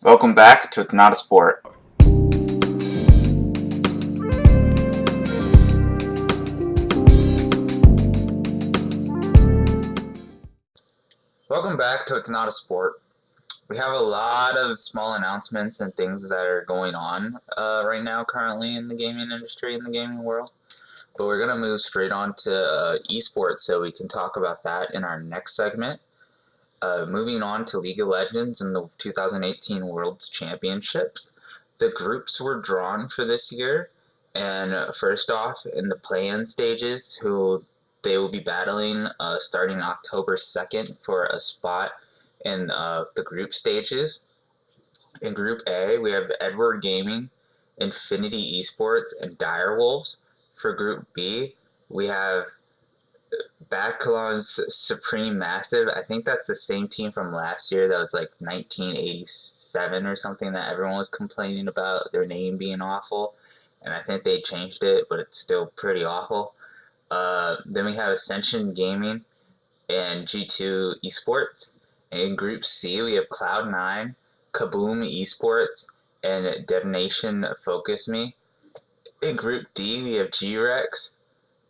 Welcome back to It's Not a Sport. Welcome back to It's Not a Sport. We have a lot of small announcements and things that are going on right now currently in the gaming industry, in the gaming world. But we're going to move straight on to esports so we can talk about that in our next segment. Moving on to League of Legends and the 2018 World's Championships. The groups were drawn for this year, and first off, in the play-in stages, they will be battling starting October 2nd for a spot in the group stages. In Group A, we have Edward Gaming, Infinity Esports, and Direwolves. For Group B, we have Backlon's Supreme Massive. I think that's the same team from last year that was like 1987 or something that everyone was complaining about their name being awful. And I think they changed it, but it's still pretty awful. Then we have Ascension Gaming and G2 Esports. In Group C, we have Cloud9, Kaboom Esports, and Detonation Focus Me. In Group D, we have G-Rex,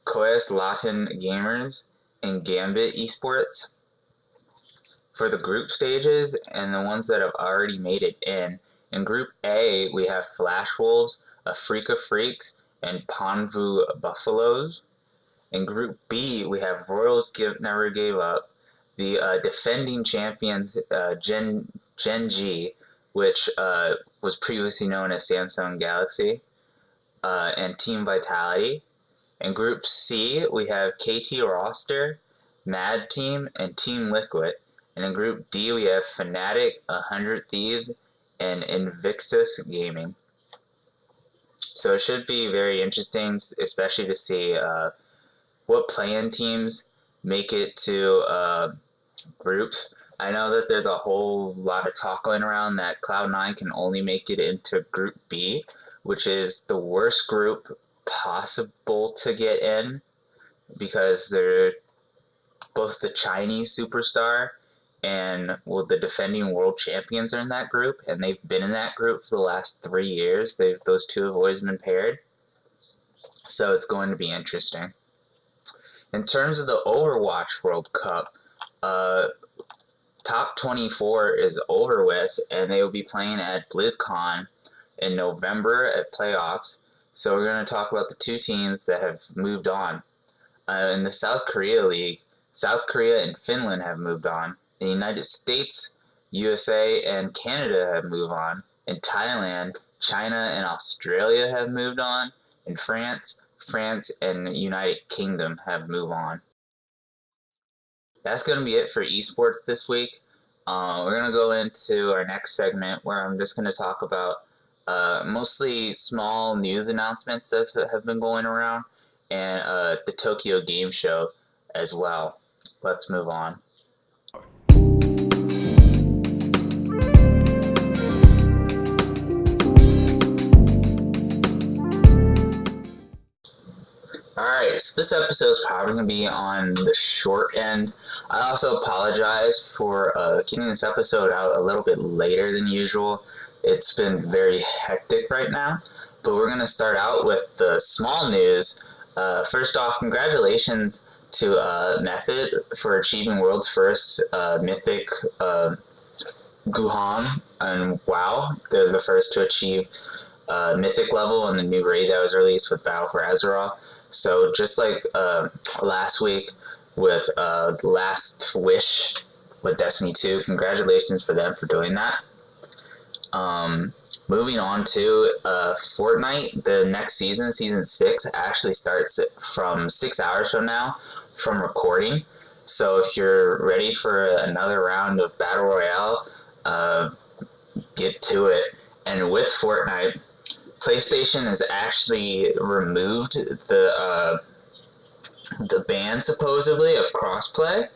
Koyas Latin Gamers, and Gambit Esports. For the group stages and the ones that have already made it in Group A, we have Flash Wolves, Afrika Freaks, and Ponvu Buffaloes. In Group B, we have Royals Never Gave Up, the defending champions Gen G, which was previously known as Samsung Galaxy, and Team Vitality. In Group C, we have KT Roster, Mad Team, and Team Liquid. And in Group D, we have Fnatic, 100 Thieves, and Invictus Gaming. So it should be very interesting, especially to see what play-in teams make it to groups. I know that there's a whole lot of talk going around that Cloud9 can only make it into Group B, which is the worst group possible to get in because they're both the Chinese superstar and the defending world champions are in that group, and they've been in that group for the last 3 years. Those two have always been paired, so it's going to be interesting. In terms of the Overwatch World Cup, Top 24 is over with, and they will be playing at BlizzCon in November at playoffs. So we're going to talk about the two teams that have moved on. In the South Korea League, South Korea and Finland have moved on. The United States, USA, and Canada have moved on. In Thailand, China and Australia have moved on. In France and United Kingdom have moved on. That's going to be it for esports this week. We're going to go into our next segment where I'm just going to talk about mostly small news announcements that have been going around, and the Tokyo Game Show as well. Let's move on. Alright, so this episode is probably going to be on the short end. I also apologize for getting this episode out a little bit later than usual. It's been very hectic right now, but we're going to start out with the small news. First off, congratulations to Method for achieving world's first mythic Guhan and WoW. They're the first to achieve mythic level in the new raid that was released with Battle for Azeroth. So just like last week with Last Wish with Destiny 2, congratulations for them for doing that. Moving on to Fortnite, the next season, Season 6, actually starts from 6 hours from now from recording. So if you're ready for another round of Battle Royale, get to it. And with Fortnite, PlayStation has actually removed the ban, supposedly, of crossplay.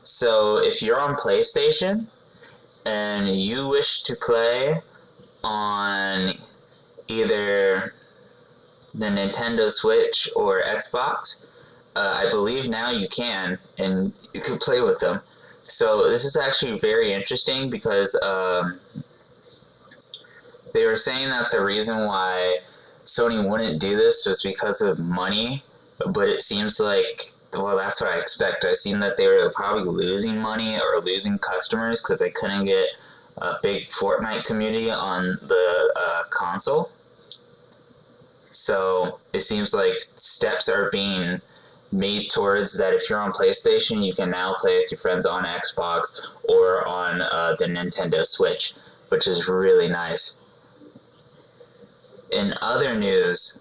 So if you're on PlayStation and you wish to play on either the Nintendo Switch or Xbox, I believe now you can, and you can play with them. So this is actually very interesting because they were saying that the reason why Sony wouldn't do this was because of money, but it seems like, well, that's what I expect. I've seen that they were probably losing money or losing customers because they couldn't get a big Fortnite community on the console. So it seems like steps are being made towards that. If you're on PlayStation, you can now play with your friends on Xbox or on the Nintendo Switch, which is really nice. In other news,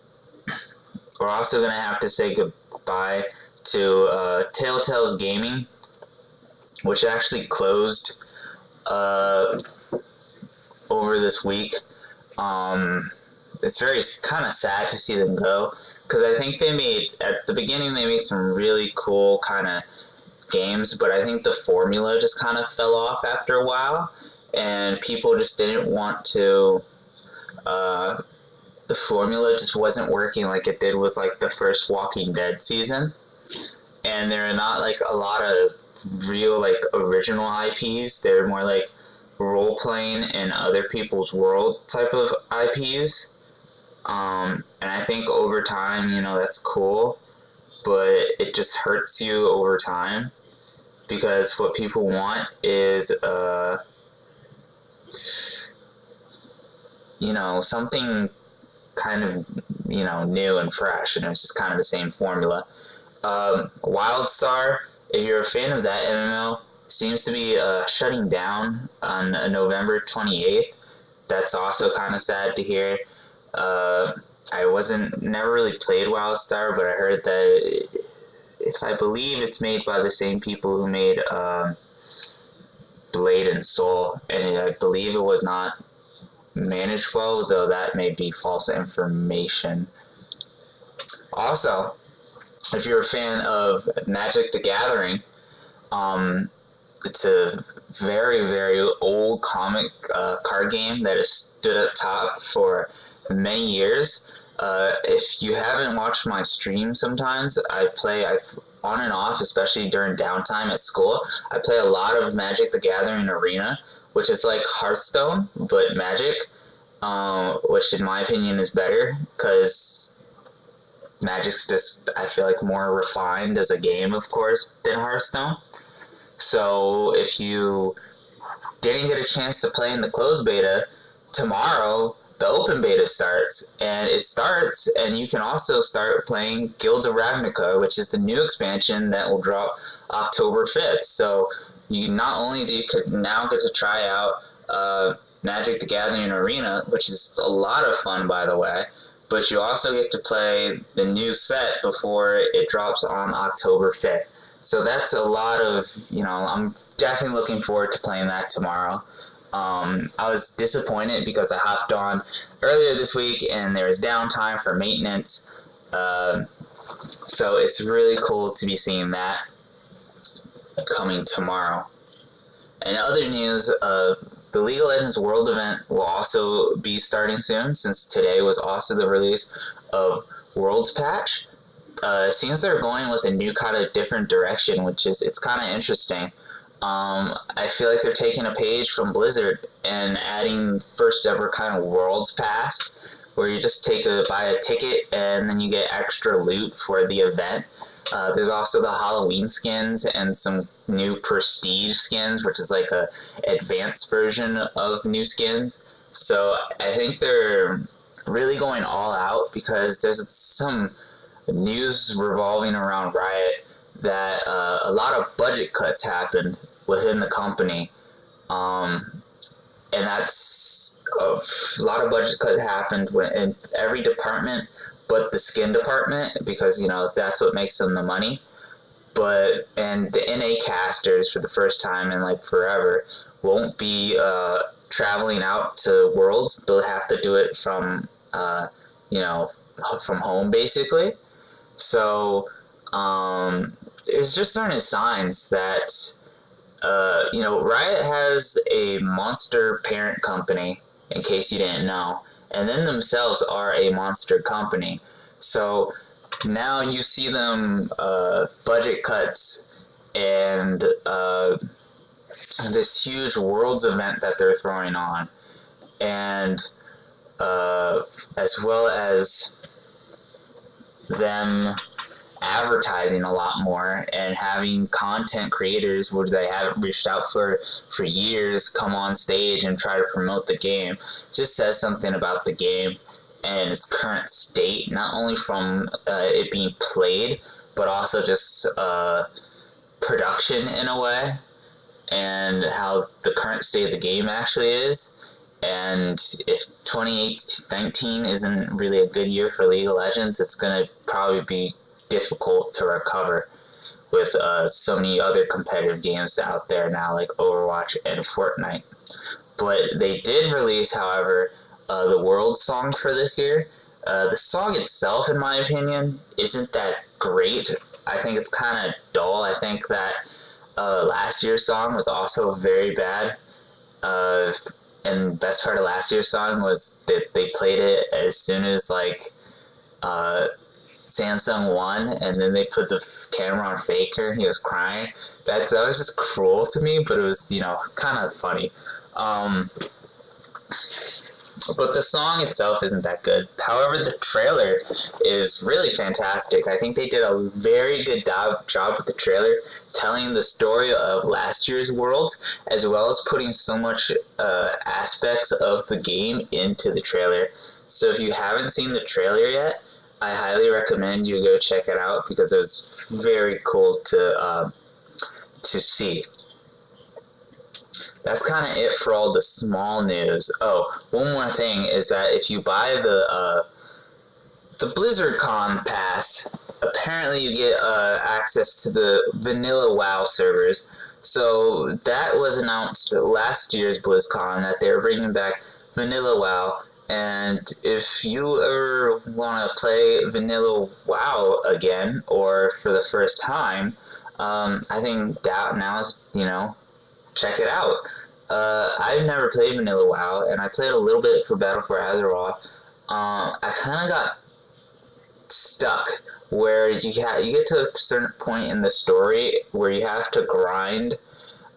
we're also going to have to say goodbye to Telltale's Gaming, which actually closed over this week. It's very kind of sad to see them go, because I think at the beginning they made some really cool kind of games, but I think the formula just kind of fell off after a while, and people just didn't want to, the formula just wasn't working like it did with like the first Walking Dead season, and there are not like a lot of real like original IPs. They're more like role-playing in other people's world type of IPs. And I think over time, that's cool, but it just hurts you over time, because what people want is, something kind of, new and fresh, and it's just kind of the same formula. WildStar, if you're a fan of that MMO, seems to be shutting down on November 28th. That's also kind of sad to hear. I never really played WildStar, but I heard that I believe it's made by the same people who made Blade and Soul, and I believe it was not managed well, though that may be false information. Also, if you're a fan of Magic the Gathering, it's a very, very old comic card game that has stood up top for many years. If you haven't watched my stream sometimes, I on and off, especially during downtime at school, I play a lot of Magic the Gathering Arena, which is like Hearthstone, but Magic, which in my opinion is better, because Magic's just, I feel like, more refined as a game, of course, than Hearthstone. So if you didn't get a chance to play in the closed beta, tomorrow the open beta starts, and you can also start playing Guilds of Ravnica, which is the new expansion that will drop October 5th. So you not only do you now get to try out Magic the Gathering Arena, which is a lot of fun, by the way, but you also get to play the new set before it drops on October 5th. So that's a lot of, I'm definitely looking forward to playing that tomorrow. I was disappointed because I hopped on earlier this week and there was downtime for maintenance. So it's really cool to be seeing that coming tomorrow. In other news, the League of Legends World event will also be starting soon, since today was also the release of Worlds Patch. It seems they're going with a new kind of different direction, it's kind of interesting. I feel like they're taking a page from Blizzard and adding first ever kind of Worlds Pass, where you just buy a ticket and then you get extra loot for the event. There's also the Halloween skins and some new prestige skins, which is like a advanced version of new skins. So I think they're really going all out, because there's some news revolving around Riot that a lot of budget cuts happened within the company, and that's a lot of budget cuts happened in every department but the skin department, because that's what makes them the money. And the NA casters, for the first time in like forever, won't be traveling out to Worlds. They'll have to do it from from home, basically. So there's just certain signs that Riot has a monster parent company, in case you didn't know, and then themselves are a monster company. So now you see them budget cuts and this huge Worlds event that they're throwing on, and as well as them advertising a lot more and having content creators which they haven't reached out for years come on stage and try to promote the game just says something about the game and its current state, not only from it being played but also just production in a way, and how the current state of the game actually is. And if 2019 isn't really a good year for League of Legends, it's going to probably be difficult to recover with so many other competitive games out there now, like Overwatch and Fortnite. But they did release, however, the World Song for this year. The song itself, in my opinion, isn't that great. I think it's kind of dull. I think that last year's song was also very bad. And the best part of last year's song was that they played it as soon as Samsung won, and then they put the camera on Faker and he was crying. That was just cruel to me, but it was, kind of funny. But the song itself isn't that good. However, the trailer is really fantastic. I think they did a very good job with the trailer, telling the story of last year's World, as well as putting so much aspects of the game into the trailer. So if you haven't seen the trailer yet, I highly recommend you go check it out because it was very cool to see. That's kind of it for all the small news. Oh, one more thing is that if you buy the BlizzardCon pass, apparently you get access to the Vanilla WoW servers. So that was announced last year's BlizzCon that they were bringing back Vanilla WoW. And if you ever want to play Vanilla WoW again, or for the first time, I think that now is, check it out. I've never played Vanilla WoW, and I played a little bit for Battle for Azeroth. I kind of got stuck where you get to a certain point in the story where you have to grind,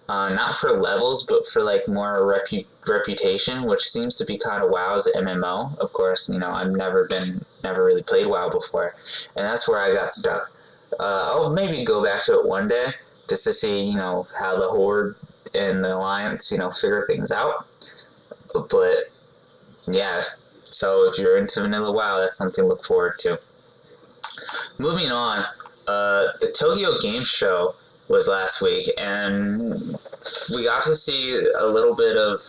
not for levels, but for more reputation, which seems to be kind of WoW's MMO. Of course, I've never really played WoW before, and that's where I got stuck. I'll maybe go back to it one day just to see, how the Horde and the Alliance, figure things out. But yeah, so if you're into Vanilla WoW, that's something to look forward to. Moving on, the Tokyo Game Show was last week, and we got to see a little bit of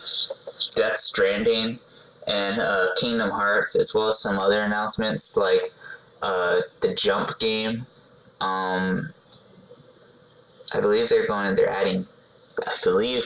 Death Stranding and Kingdom Hearts, as well as some other announcements like the Jump game. I believe they're adding, I believe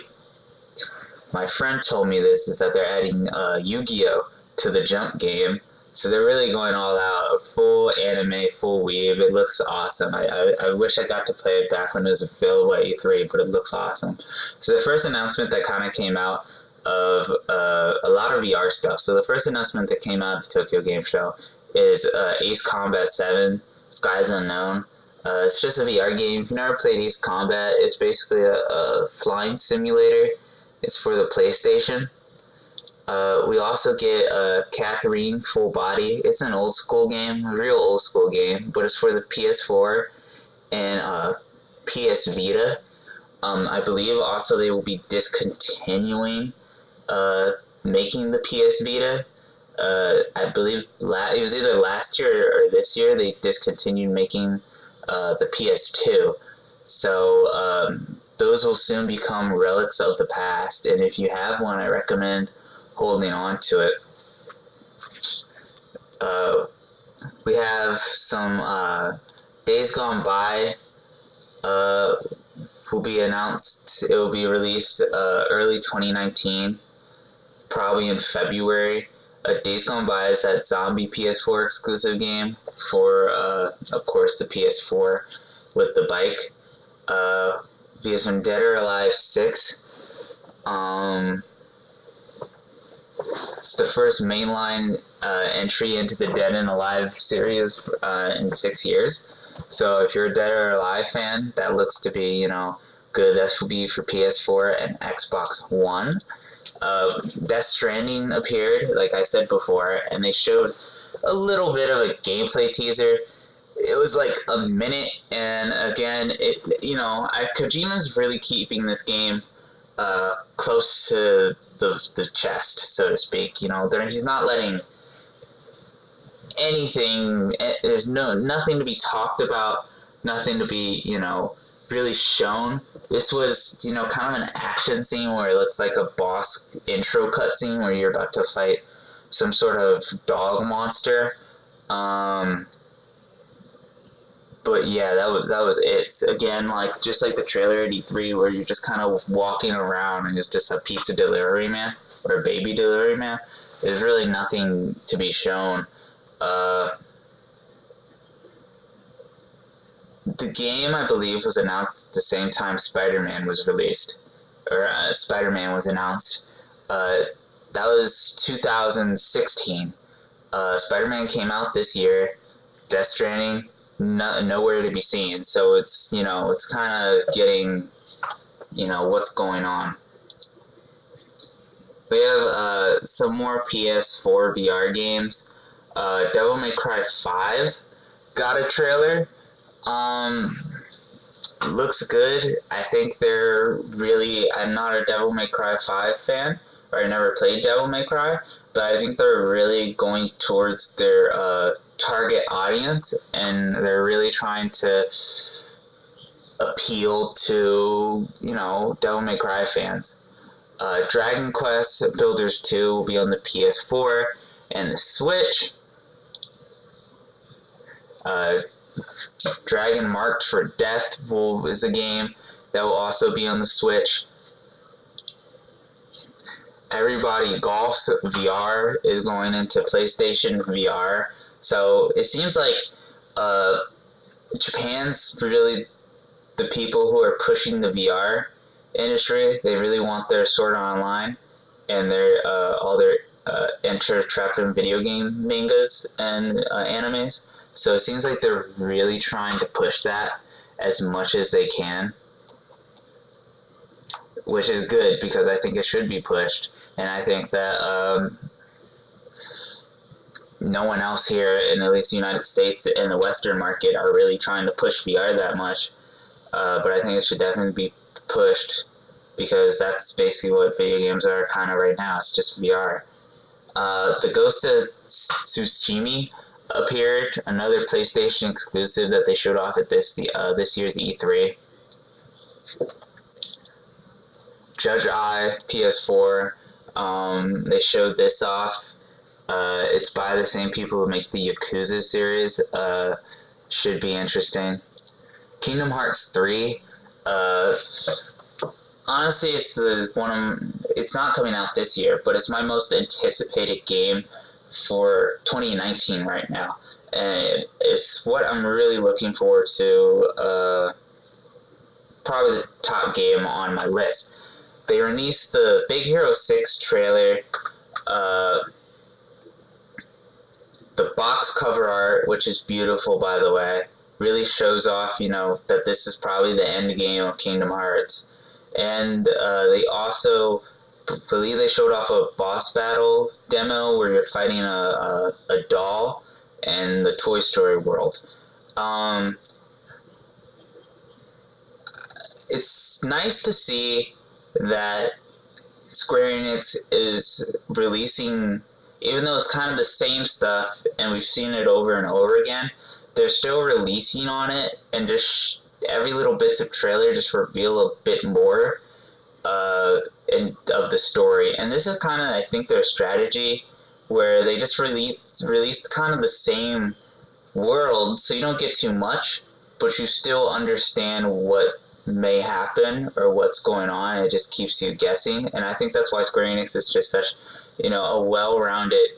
my friend told me this, is that they're adding Yu-Gi-Oh! To the Jump game. So they're really going all out, full anime, full weave. It looks awesome. I wish I got to play it back when it was available at E3, but it looks awesome. So the first announcement that kind of came out of a lot of VR stuff. So the first announcement that came out of the Tokyo Game Show is Ace Combat 7, Skies Unknown. It's just a VR game. If you've never played Ace Combat, it's basically a flying simulator. It's for the PlayStation. We also get Catherine Full Body. It's an old school game, a real old school game, but it's for the PS4 and PS Vita. I believe also they will be discontinuing making the PS Vita. I believe it was either last year or this year they discontinued making the PS2. So those will soon become relics of the past, and if you have one, I recommend holding on to it. We have some Days Gone By will be announced. It will be released early 2019, probably in February. Days Gone By is that zombie PS4 exclusive game for, of course, the PS4 with the bike. We have some Dead or Alive 6. It's the first mainline entry into the Dead and Alive series in 6 years. So if you're a Dead or Alive fan, that looks to be, good. That will be for PS4 and Xbox One. Death Stranding appeared, like I said before, and they showed a little bit of a gameplay teaser. It was like a minute, and again, Kojima's really keeping this game close to the chest, so to speak. He's not letting anything. There's nothing to be talked about, nothing to be really shown. This was kind of an action scene where it looks like a boss intro cutscene where you're about to fight some sort of dog monster. But yeah, that was it. Again, just like the trailer at E3, where you're just kind of walking around and it's just a pizza delivery man or a baby delivery man. There's really nothing to be shown. The game, I believe, was announced at the same time Spider-Man was released, or Spider-Man was announced. That was 2016. Spider-Man came out this year. Death Stranding, nowhere to be seen. So it's kind of getting, what's going on. We have some more PS4 VR games. Devil May Cry 5 got a trailer. Looks good. I think I'm not a Devil May Cry 5 fan, or I never played Devil May Cry, but I think they're really going towards their target audience, and they're really trying to appeal to, Devil May Cry fans. Dragon Quest Builders 2 will be on the PS4 and the Switch. Dragon Marked for Death is a game that will also be on the Switch. Everybody Golf's VR is going into PlayStation VR. So it seems like Japan's really the people who are pushing the VR industry. They really want their Sword Art Online and their all their Enter Trapped in Video Game mangas and animes. So it seems like they're really trying to push that as much as they can, which is good because I think it should be pushed, and I think that no one else here in at least the United States and the Western market are really trying to push VR that much, but I think it should definitely be pushed because that's basically what video games are kind of right now. It's just VR. The Ghost of Tsushima appeared, another PlayStation exclusive that they showed off at this year's E3. Judge Eye, PS4, they showed this off. It's by the same people who make the Yakuza series. Should be interesting. Kingdom Hearts 3. Honestly, it's not coming out this year, but it's my most anticipated game for 2019 right now, and it's what I'm really looking forward to. Probably the top game on my list. They released the Big Hero 6 trailer. The box cover art, which is beautiful by the way, really shows off that this is probably the end game of Kingdom Hearts. And they also believe they showed off a boss battle demo where you're fighting a doll in the Toy Story world. It's nice to see that Square Enix is releasing, even though it's kind of the same stuff and we've seen it over and over again, they're still releasing on it, and just every little bits of trailer just reveal a bit more of the story. And this is kind of, I think, their strategy, where they just released kind of the same world, so you don't get too much, but you still understand what may happen or what's going on. It just keeps you guessing, and I think that's why Square Enix is just such a well-rounded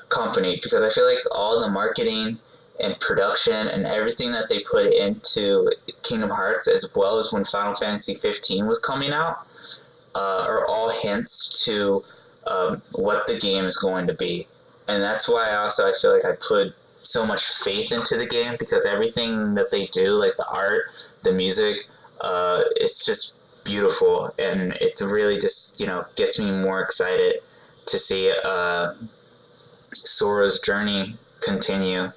company, because I feel like all the marketing and production and everything that they put into Kingdom Hearts, as well as when Final Fantasy 15 was coming out, are all hints to what the game is going to be. And that's why I feel like I put so much faith into the game, because everything that they do, like the art, the music, it's just beautiful, and it really just gets me more excited to see Sora's journey continue,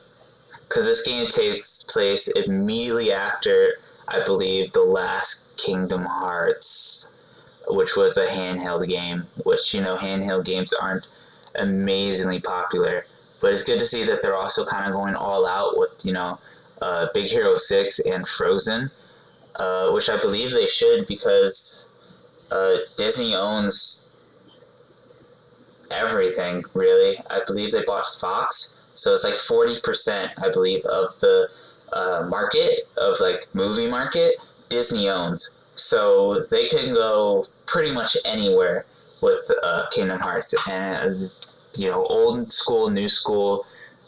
because this game takes place immediately after, I believe, the last Kingdom Hearts, which was a handheld game, which, handheld games aren't amazingly popular. But it's good to see that they're also kind of going all out with, Big Hero 6 and Frozen, which I believe they should, because Disney owns everything, really. I believe they bought Fox, so it's like 40%, I believe, of the market, of like movie market, Disney owns. So they can go pretty much anywhere with Kingdom Hearts, and old school, new school,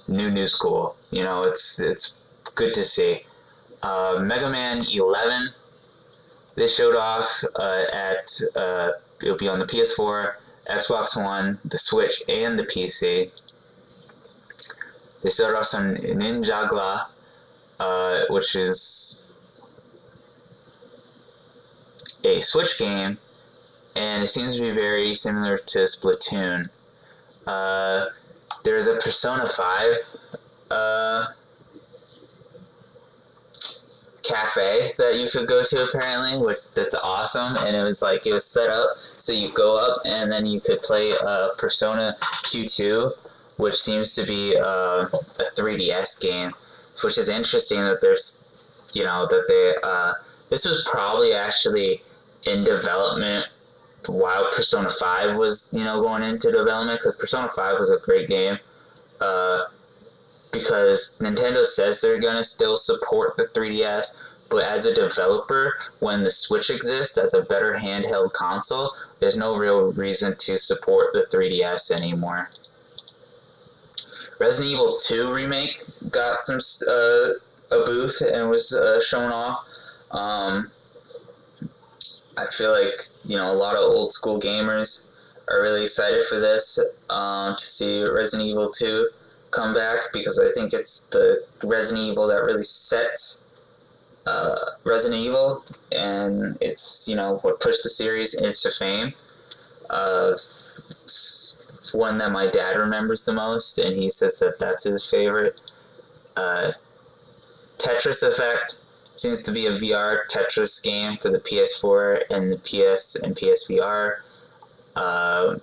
new school. It's good to see. Mega Man 11, they showed off it'll be on the PS4, Xbox One, the Switch, and the PC. They showed off some Ninjagla, which is a Switch game, and it seems to be very similar to Splatoon. There's a Persona 5 cafe that you could go to, apparently, that's awesome. And it was set up so you go up and then you could play Persona Q2, which seems to be a 3DS game, which is interesting that there's that they this was probably actually in development while Persona 5 was going into development, because Persona 5 was a great game, because Nintendo says they're going to still support the 3DS, but as a developer, when the Switch exists as a better handheld console, there's no real reason to support the 3DS anymore. Resident Evil 2 Remake got some a booth and was shown off. I feel like a lot of old school gamers are really excited for this, to see Resident Evil 2 come back, because I think it's the Resident Evil that really sets Resident Evil, and it's what pushed the series into fame. It's one that my dad remembers the most, and he says that that's his favorite. Tetris Effect seems to be a VR Tetris game for the PS4 and the PS and PSVR. Other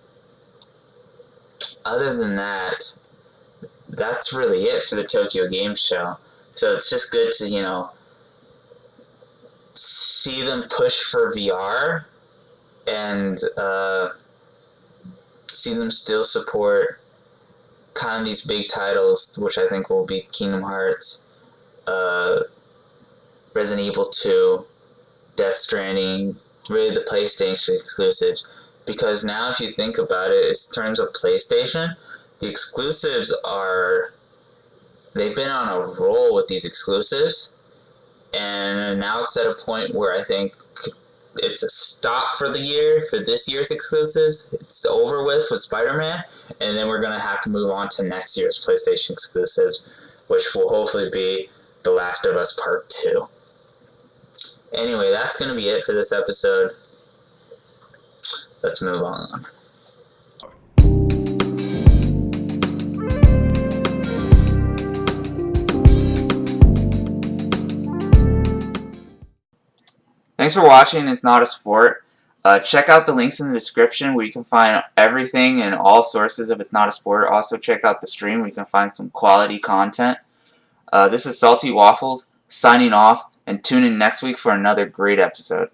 than that, that's really it for the Tokyo Game Show. So it's just good to, see them push for VR, and see them still support kind of these big titles, which I think will be Kingdom Hearts, Resident Evil 2, Death Stranding, really the PlayStation exclusives. Because now if you think about it, in terms of PlayStation, the exclusives they've been on a roll with these exclusives, and now it's at a point where I think it's a stop for the year, for this year's exclusives. It's over with Spider-Man, and then we're going to have to move on to next year's PlayStation exclusives, which will hopefully be The Last of Us Part 2. Anyway, that's going to be it for this episode. Let's move on. Thanks for watching It's Not a Sport. Check out the links in the description where you can find everything and all sources of It's Not a Sport. Also check out the stream where you can find some quality content. This is Salty Waffles signing off, and tune in next week for another great episode.